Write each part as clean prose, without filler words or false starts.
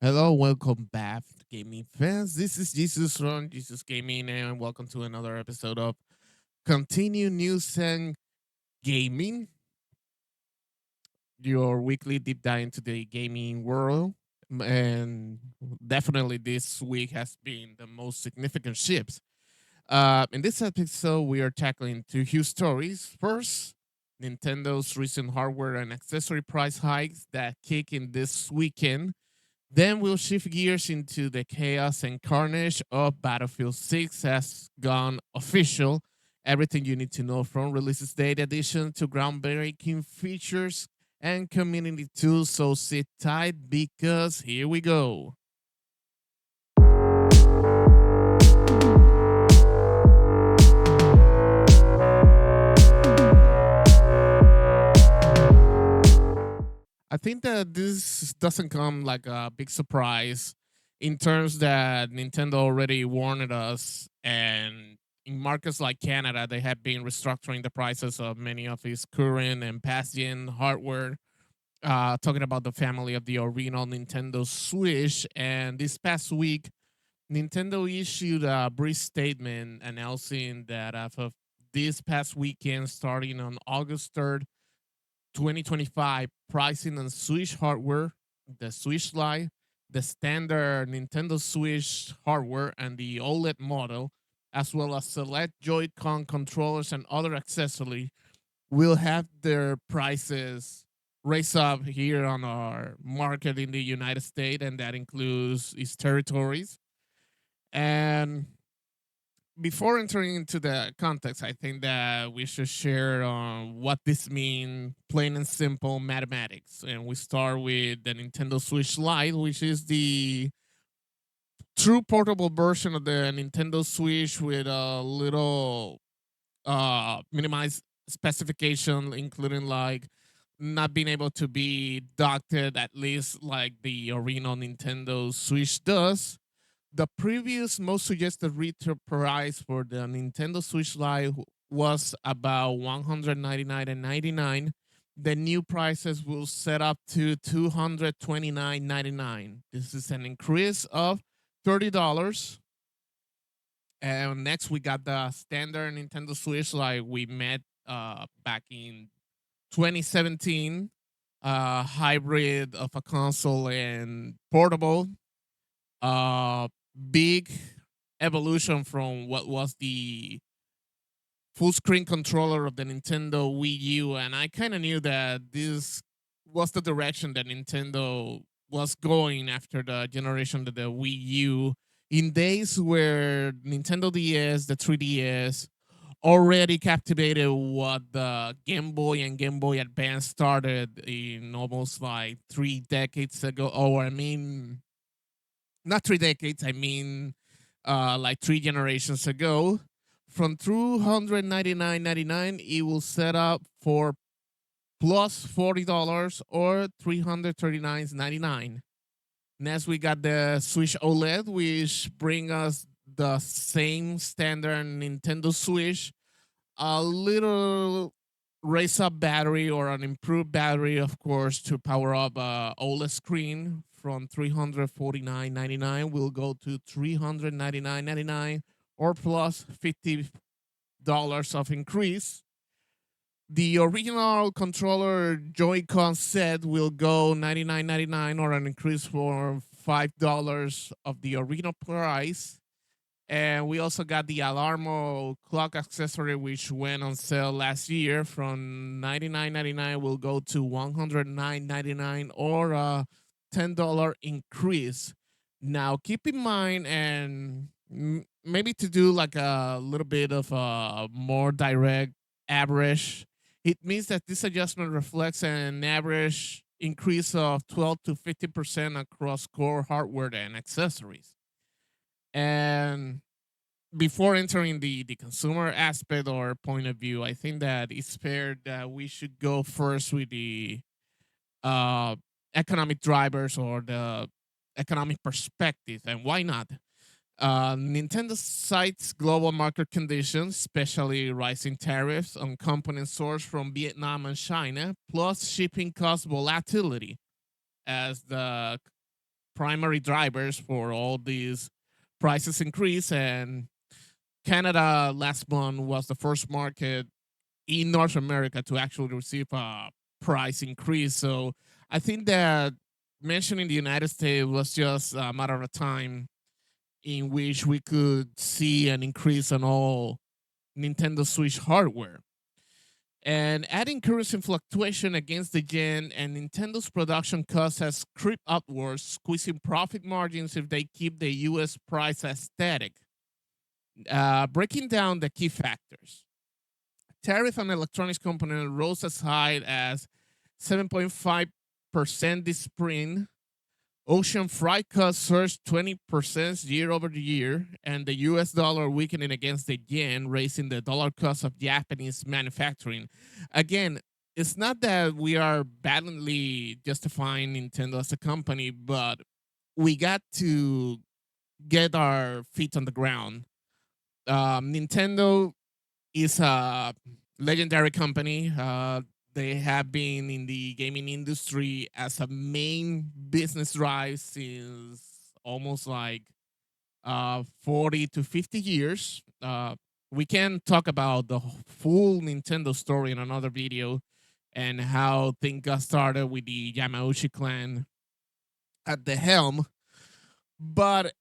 Hello, welcome back, gaming fans. This is Jesus from Jesus Gaming, and welcome to another episode of Continue News and Gaming, your weekly deep dive into the gaming world. And definitely, this week has been the most significant shifts. In this episode, we are tackling two huge stories. First, Nintendo's recent hardware and accessory price hikes that kick in this weekend. Then we'll shift gears into the chaos and carnage of Battlefield 6 has gone official. Everything you need to know from releases date addition to groundbreaking features and community tools. So sit tight because here we go. I think that this doesn't come like a big surprise in terms that Nintendo already warned us, and in markets like Canada, they have been restructuring the prices of many of its current and past gen hardware. Talking about the family of the original Nintendo Switch, and this past week, Nintendo issued a brief statement announcing that as of this past weekend, starting on August 3rd, 2025, pricing on Switch hardware, the Switch Lite, the standard Nintendo Switch hardware, and the OLED model, as well as select Joy-Con controllers and other accessories, will have their prices raised up here on our market in the United States, and that includes its territories. And before entering into the context, I think that we should share what this means, plain and simple mathematics. And we start with the Nintendo Switch Lite, which is the true portable version of the Nintendo Switch with a little minimized specification, including like not being able to be docked at least like the original Nintendo Switch does. The previous most suggested retail price for the Nintendo Switch Lite was about 199.99. The new prices will set up to 229.99. This is an increase of $30. And next we got the standard Nintendo Switch Lite we met back in 2017, hybrid of a console and portable. uh Big evolution from what was the full screen controller of the Nintendo Wii U, and I kind of knew that this was the direction that Nintendo was going after the generation of the Wii U. In days where Nintendo DS, the 3DS, already captivated what the Game Boy and Game Boy Advance started in almost like 3 decades ago. Or I mean, not 3 decades, I mean like 3 generations ago. From 299.99, it will set up for plus $40 or 339.99. Next, we got the Switch OLED, which bring us the same standard Nintendo Switch, a little raise up battery or an improved battery, of course, to power up a OLED screen from 349.99 will go to 399.99 or plus $50 of increase. The original controller Joy-Con set will go 99.99 or an increase for $5 of the original price. And we also got the Alarmo Clock accessory, which went on sale last year from 99.99 will go to 109.99 or a $10 increase. Now, keep in mind, and maybe to do like a little bit of a more direct average, it means that this adjustment reflects an average increase of 12 to 50% across core hardware and accessories. And before entering the consumer aspect or point of view, I think that it's fair that we should go first with the uh, economic drivers or the economic perspective. And why not? Nintendo cites global market conditions, especially rising tariffs on components sourced from Vietnam and China, plus shipping cost volatility as the primary drivers for all these prices increase. And Canada last month was the first market in North America to actually receive a price increase. So I think that mentioning the United States was just a matter of time in which we could see an increase on all Nintendo Switch hardware. And adding currency fluctuation against the yen and Nintendo's production costs has crept upwards, squeezing profit margins if they keep the US price as static. Breaking down the key factors. Tariff on electronics component rose as high as 7.5% this spring. Ocean freight costs surged 20% year over year, and the US dollar weakening against the yen, raising the dollar cost of Japanese manufacturing. Again, it's not that we are blatantly justifying Nintendo as a company, but we got to get our feet on the ground. Nintendo is a legendary company. They have been in the gaming industry as a main business drive since almost like 40 to 50 years. We can talk about the full Nintendo story in another video and how things got started with the Yamauchi clan at the helm. But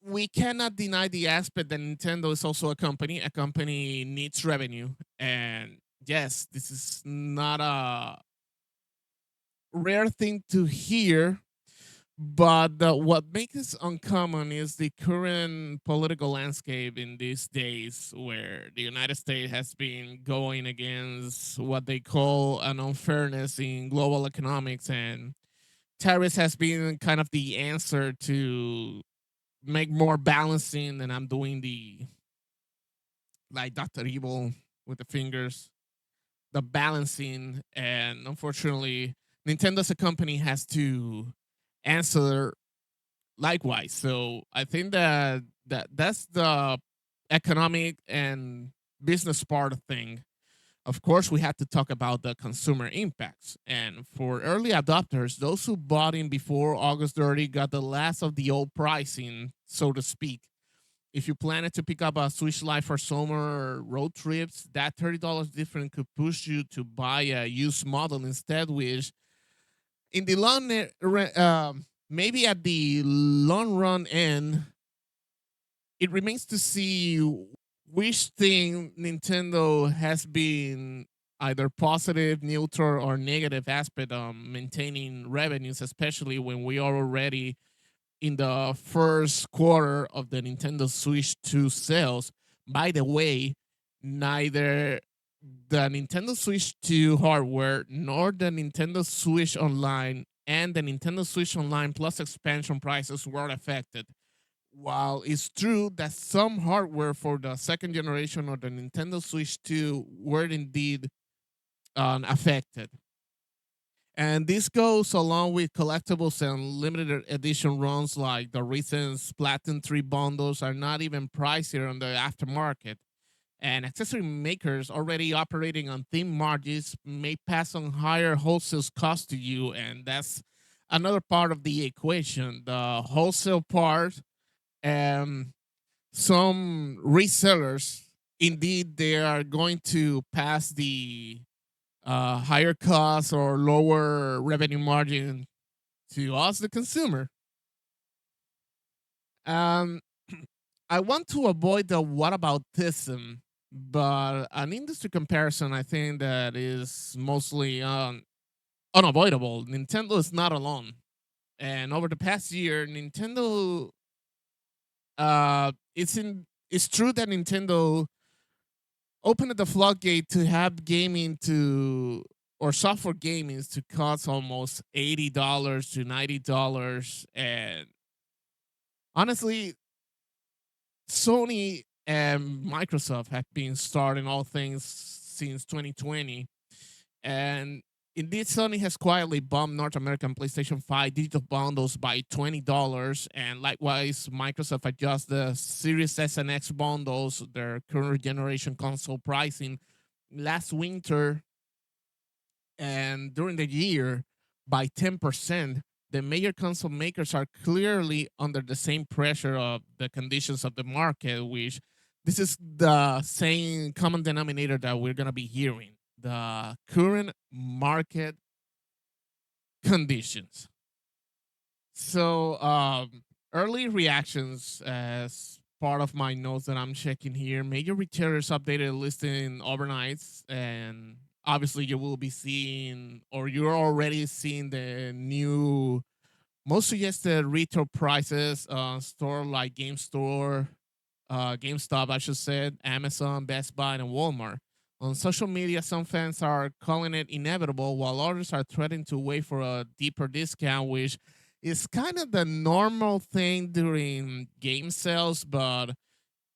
we cannot deny the aspect that Nintendo is also a company. A company needs revenue. And yes, this is not a rare thing to hear, but what makes it uncommon is the current political landscape in these days, where the United States has been going against what they call an unfairness in global economics, and tariffs has been kind of the answer to make more balancing. And I'm doing the like Dr. Evil with the fingers, the balancing. And unfortunately, Nintendo as a company has to answer likewise. So I think that's the economic and business part of thing. Of course, we had to talk about the consumer impacts. And for early adopters, those who bought in before August 30 got the last of the old pricing, so to speak. If you planned to pick up a Switch Lite for summer or road trips, that $30 difference could push you to buy a used model instead, which in the maybe at the long run end, it remains to see which thing Nintendo has been either positive, neutral, or negative aspect on maintaining revenues, especially when we are already in the first quarter of the Nintendo Switch 2 sales. By the way, neither the Nintendo Switch 2 hardware nor the Nintendo Switch Online and the Nintendo Switch Online Plus expansion prices were affected. While it's true that some hardware for the second generation of the Nintendo Switch 2 were indeed affected. And this goes along with collectibles and limited edition runs like the recent Splatoon 3 bundles are not even pricier on the aftermarket. And accessory makers already operating on theme margins may pass on higher wholesale costs to you. And that's another part of the equation. The wholesale part, and some resellers, indeed, they are going to pass the higher costs or lower revenue margin to us, the consumer. Um, I want to avoid the whataboutism, but an industry comparison I think that is mostly unavoidable. Nintendo is not alone, and over the past year, Nintendo, it's true that Nintendo opened the floodgate to have gaming to or software gaming to cost almost $80 to $90. And honestly, Sony and Microsoft have been starting all things since 2020. And indeed, Sony has quietly bumped North American PlayStation 5 digital bundles by $20. And likewise, Microsoft adjusts the Series S and X bundles, their current generation console pricing, last winter and during the year by 10%, the major console makers are clearly under the same pressure of the conditions of the market, which this is the same common denominator that we're going to be hearing, the current market conditions. So, early reactions as part of my notes that I'm checking here. Major retailers updated listing overnights, and obviously, you will be seeing, or you're already seeing the new most suggested retail prices on store like GameStop, I should say, Amazon, Best Buy, and Walmart. On social media, some fans are calling it inevitable, while others are threatening to wait for a deeper discount, which is kind of the normal thing during game sales. But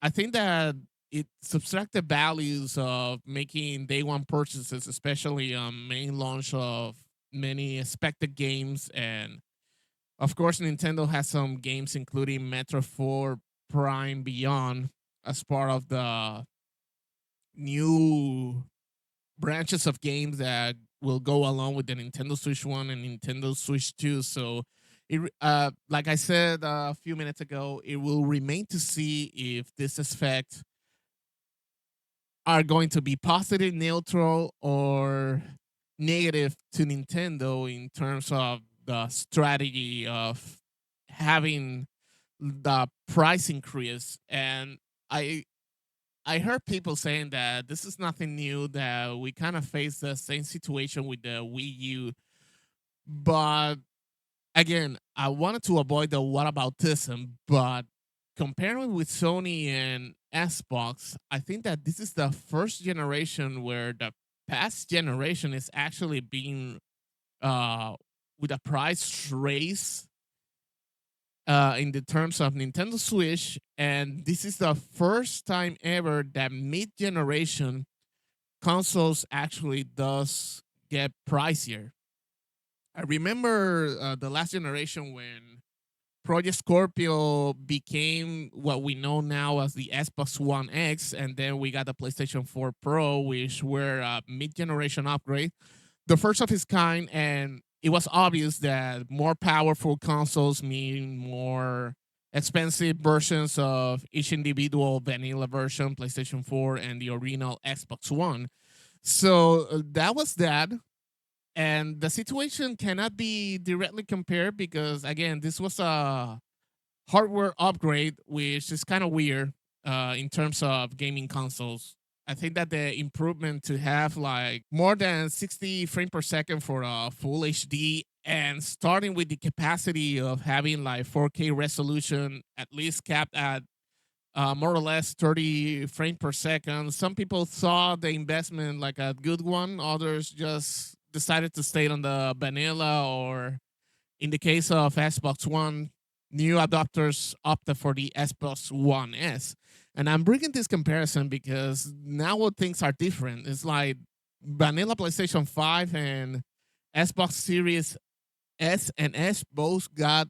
I think that it subtracts the values of making day one purchases, especially on main launch of many expected games. And of course, Nintendo has some games, including Metro 4 Prime Beyond, as part of the new branches of games that will go along with the Nintendo Switch 1 and Nintendo Switch 2. So, like I said a few minutes ago, it will remain to see if this effect are going to be positive, neutral, or negative to Nintendo in terms of the strategy of having the price increase. And I I heard people saying that this is nothing new, that we kind of face the same situation with the Wii U. But again, I wanted to avoid the whataboutism, but comparing with Sony and Xbox, I think that this is the first generation where the past generation is actually being uh with a price raise in the terms of Nintendo Switch, and this is the first time ever that mid-generation consoles actually does get pricier. I remember the last generation when Project Scorpio became what we know now as the Xbox One X, and then we got the PlayStation 4 Pro, which were a mid-generation upgrade, the first of its kind, and it was obvious that more powerful consoles mean more expensive versions of each individual vanilla version, PlayStation 4 and the original Xbox One. So that was that. And the situation cannot be directly compared because, again, this was a hardware upgrade, which is kind of weird in terms of gaming consoles. I think that the improvement to have like more than 60 frames per second for a full HD and starting with the capacity of having like 4K resolution, at least capped at more or less 30 frames per second. Some people saw the investment like a good one, others just decided to stay on the vanilla, or in the case of Xbox One, new adopters opted for the Xbox One S. And I'm bringing this comparison because now things are different. It's like vanilla PlayStation 5 and Xbox Series S and S both got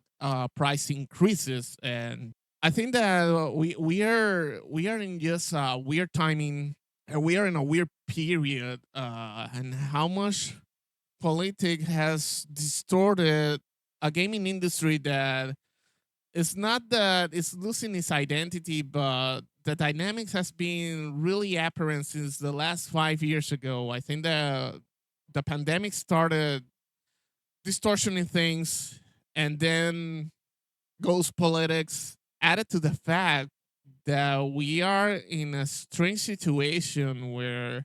price increases, and I think that we are in just weird timing, and we are in a weird period, and how much politics has distorted a gaming industry that it's not that it's losing its identity, but the dynamics has been really apparent since the last 5 years ago. I think that the pandemic started distortioning things, and then goes politics, added to the fact that we are in a strange situation where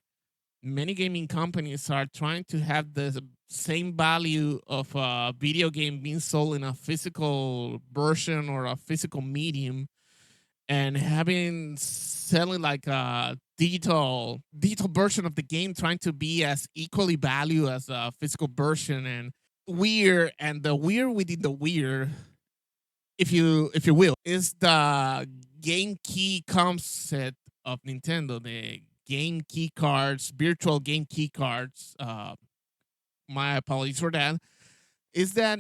many gaming companies are trying to have the same value of a video game being sold in a physical version or a physical medium, and having selling like a digital version of the game trying to be as equally valued as a physical version. And weird, and the weird within the weird, if you will, is the game key concept of Nintendo, the game key cards, virtual game key cards. My apologies for that. Is that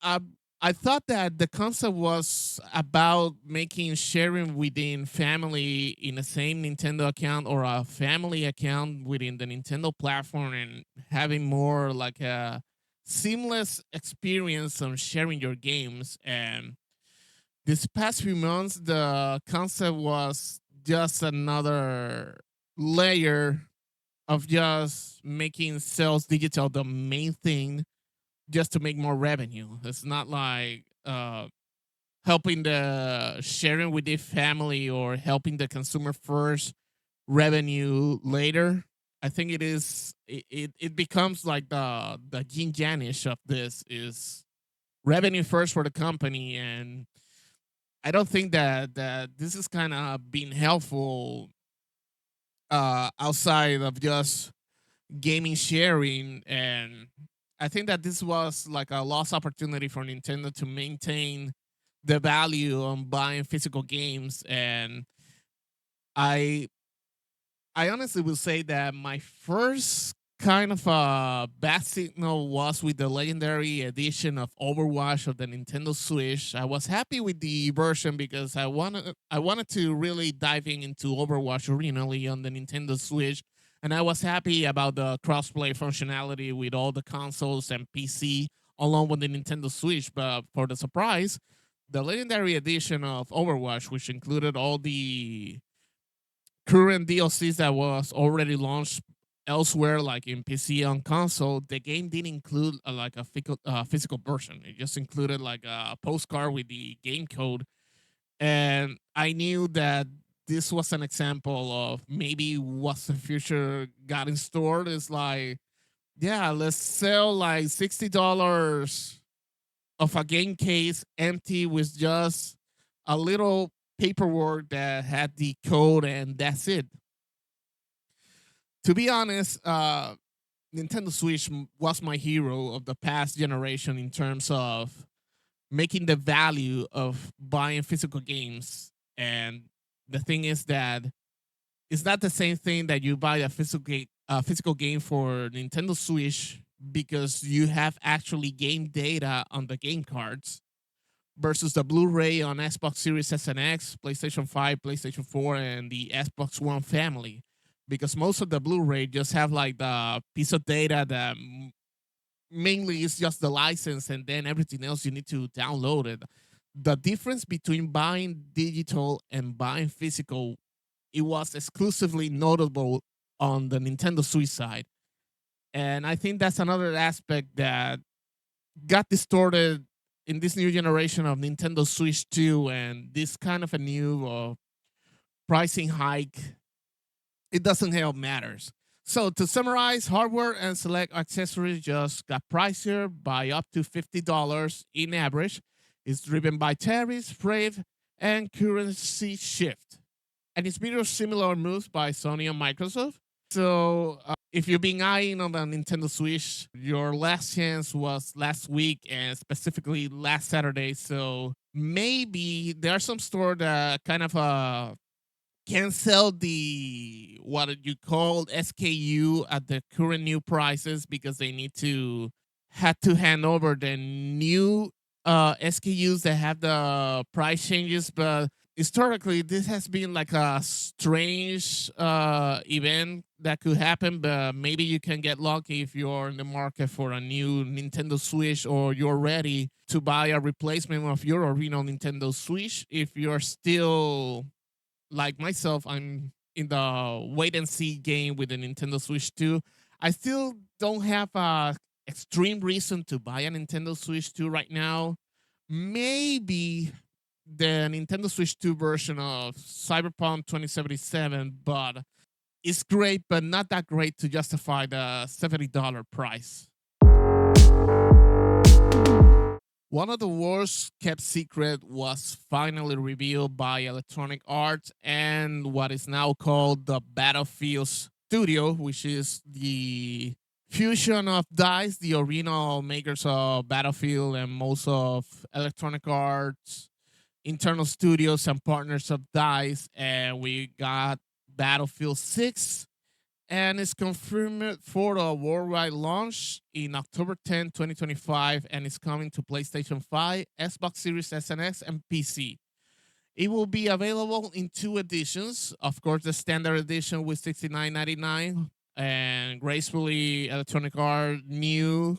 uh, I thought that the concept was about making sharing within family in the same Nintendo account, or a family account within the Nintendo platform, and having more like a seamless experience on sharing your games. And this past few months, the concept was just another layer of just making sales digital the main thing just to make more revenue. It's not like helping the sharing with the family or helping the consumer first, revenue later. I think it becomes like the yin yang-ish of this is revenue first for the company. And I don't think that this is kind of being helpful outside of just gaming sharing. And I think that this was like a lost opportunity for Nintendo to maintain the value on buying physical games. And I I honestly will say that my first kind of bad signal was with the legendary edition of Overwatch of the Nintendo Switch. I was happy with the version because I wanted to really dive into Overwatch originally on the Nintendo Switch, and I was happy about the crossplay functionality with all the consoles and PC along with the Nintendo Switch. But for the surprise, the legendary edition of Overwatch, which included all the current DLCs that was already launched elsewhere, like in PC on console, the game didn't include like a physical version. It just included like a postcard with the game code, and I knew that this was an example of maybe what's the future got in store. Is like, yeah, let's sell like $60 of a game case empty with just a little paperwork that had the code, and that's it. To be honest, Nintendo Switch was my hero of the past generation in terms of making the value of buying physical games. And the thing is that it's not the same thing that you buy a physical game for Nintendo Switch because you have actually game data on the game cards versus the Blu-ray on Xbox Series S and X, PlayStation 5, PlayStation 4, and the Xbox One family. Because most of the Blu-ray just have like the piece of data that mainly is just the license, and then everything else you need to download it. The difference between buying digital and buying physical, it was exclusively notable on the Nintendo Switch side. And I think that's another aspect that got distorted in this new generation of Nintendo Switch 2 and this kind of a new pricing hike. It doesn't help matters. So to summarize, hardware and select accessories just got pricier by up to $50 in average. It's driven by tariffs, freight, and currency shift. And it's mirrors similar moves by Sony and Microsoft. So if you've been eyeing on the Nintendo Switch, your last chance was last week and specifically last Saturday. So maybe there are some stores that kind of can sell the what you call SKU at the current new prices because they need to had to hand over the new SKUs that have the price changes. But historically, this has been like a strange event that could happen. But maybe you can get lucky if you're in the market for a new Nintendo Switch or you're ready to buy a replacement of your original Nintendo Switch. If you're still like myself, I'm in the wait and see game with the Nintendo Switch 2. I still don't have a extreme reason to buy a Nintendo Switch 2 right now. Maybe the Nintendo Switch 2 version of Cyberpunk 2077, but it's great, but not that great to justify the $70 price. One of the worst kept secret was finally revealed by Electronic Arts and what is now called the Battlefield Studio, which is the fusion of DICE, the original makers of Battlefield and most of Electronic Arts internal studios and partners of DICE. And we got Battlefield 6, and it's confirmed for a worldwide launch in October 10, 2025, and it's coming to PlayStation 5, Xbox Series S and X, and PC. It will be available in two editions. Of course, the standard edition with $69.99, and gracefully Electronic Arts knew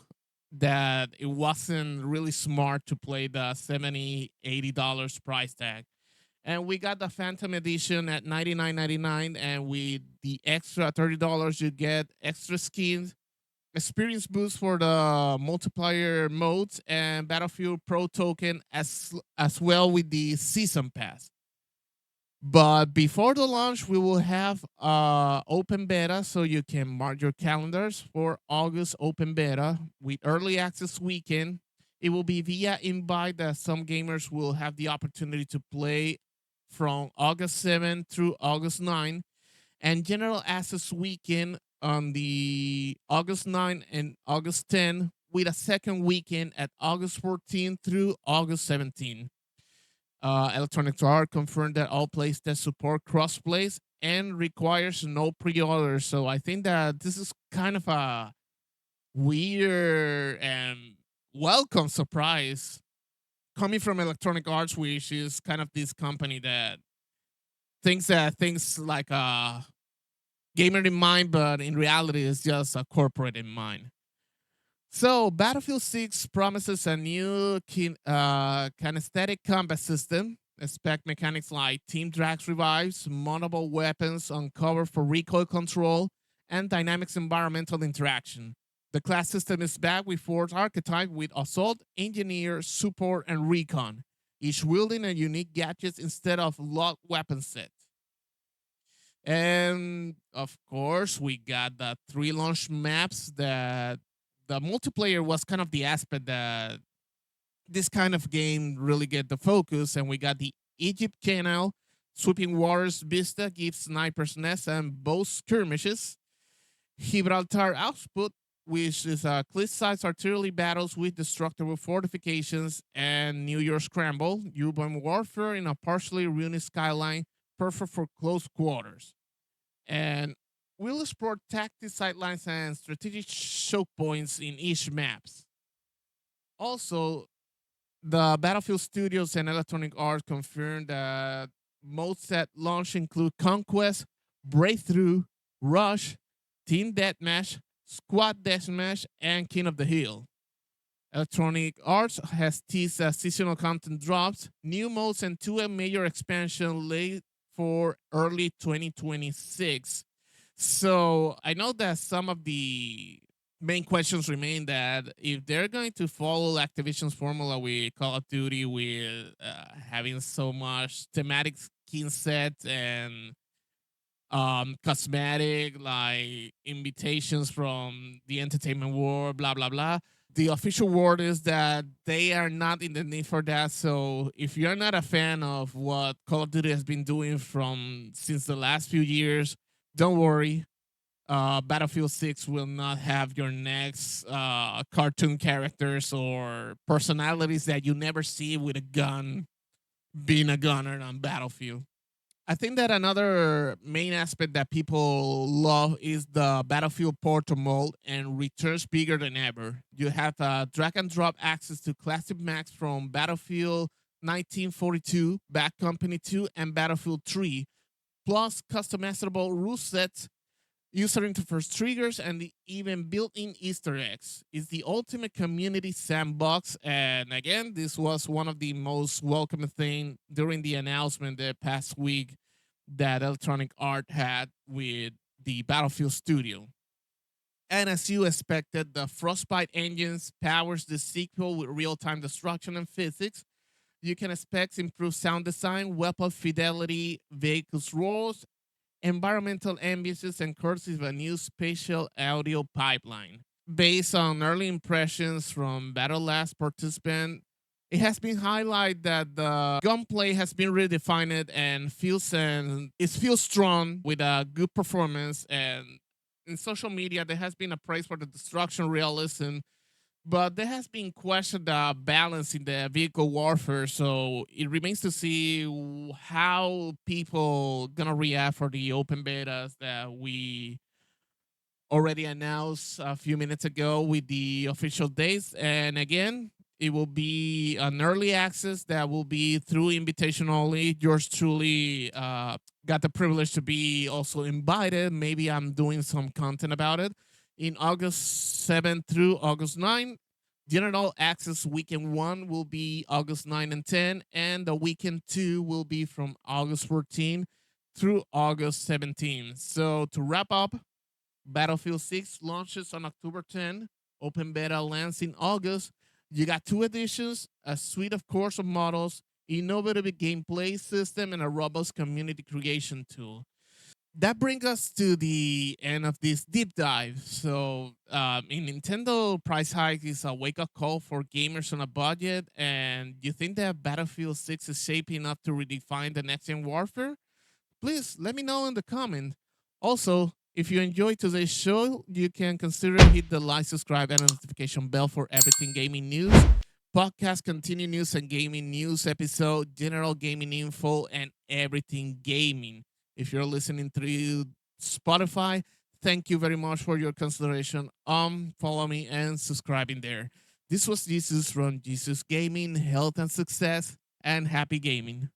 that it wasn't really smart to play the 70 $80 price tag. And we got the Phantom Edition at 99.99, and with the extra $30, you get extra skins, experience boost for the multiplayer modes, and Battlefield Pro token as well with the season pass. But before the launch, we will have open beta, so you can mark your calendars for August open beta with early access weekend. It will be via invite that some gamers will have the opportunity to play from August 7th through August 9th, and general access weekend on the August 9th and August 10th, with a second weekend at August 14th through August 17th. Electronic Arts confirmed that all playtests support crossplays and requires no pre-order. So I think that this is kind of a weird and welcome surprise coming from Electronic Arts, which is kind of this company that thinks that things like a gamer in mind, but in reality, it's just a corporate in mind. So, Battlefield 6 promises a new kinesthetic combat system. Expect mechanics like team drags revives, mountable weapons on cover for recoil control, and dynamics environmental interaction. The class system is back with four archetypes with assault, engineer, support, and recon, each wielding a unique gadget instead of locked weapon set. And of course, we got the three launch maps that the multiplayer was kind of the aspect that this kind of game really get the focus. And we got the Egypt Canal, Sweeping Waters Vista gives snipers nest and bow skirmishes. Gibraltar Output, which is a cliff-sized artillery battles with destructible fortifications, and New York Scramble, urban warfare in a partially ruined skyline, perfect for close quarters. And we'll explore tactic sightlines and strategic choke points in each maps. Also, the Battlefield Studios and Electronic Arts confirmed that modes at launch include Conquest, Breakthrough, Rush, Team Deathmatch, Squad Deathmatch, and King of the Hill. Electronic Arts has teased seasonal content drops, new modes, and two major expansion late for early 2026. So I know that some of the main questions remain that if they're going to follow Activision's formula with Call of Duty, with having so much thematic skin sets and cosmetic like invitations from the entertainment world, blah blah blah. The official word is that they are not in the need for that. So if you're not a fan of what Call of Duty has been doing from since the last few years, don't worry. Battlefield 6 will not have your next cartoon characters or personalities that you never see with a gun being a gunner on Battlefield. I think that another main aspect that people love is the Battlefield Portal mode and returns bigger than ever. You have drag and drop access to classic maps from Battlefield 1942, Bad Company 2, and Battlefield 3, plus customizable rule sets, user interface triggers, and the even built-in Easter eggs. It's the ultimate community sandbox, and again, this was one of the most welcome things during the announcement the past week that Electronic Art had with the Battlefield Studio. And as you expected, the Frostbite engines powers the sequel with real-time destruction and physics. You can expect improved sound design, weapon fidelity, vehicles roars, environmental ambiences, and courtesy of a new spatial audio pipeline. Based on early impressions from Battle Last participant, it has been highlighted that the gunplay has been redefined and it feels strong with a good performance. And in social media, there has been a praise for the destruction realism, but there has been questioned the balance in the vehicle warfare. So it remains to see how people gonna react for the open betas that we already announced a few minutes ago with the official dates. And again, it will be an early access that will be through invitation only. Yours truly got the privilege to be also invited. Maybe I'm doing some content about it in August 7th through August 9th. General Access Weekend 1 will be August 9 and 10, and the Weekend 2 will be from August 14 through August 17. So to wrap up, Battlefield 6 launches on October 10, open beta lands in August. You got two editions, a suite of course of models, innovative gameplay system, and a robust community creation tool. That brings us to the end of this deep dive. So, in Nintendo, price hike is a wake up call for gamers on a budget. And you think that Battlefield 6 is shaping up to redefine the next gen warfare? Please let me know in the comment. Also, if you enjoyed today's show, you can consider hit the like, subscribe, and notification bell for everything gaming news, podcast continue news and gaming news episode, general gaming info, and everything gaming. If you're listening through Spotify, thank you very much for your consideration. Follow me and subscribing there. This was Jesus from Jesus Gaming, Health and Success, and happy gaming.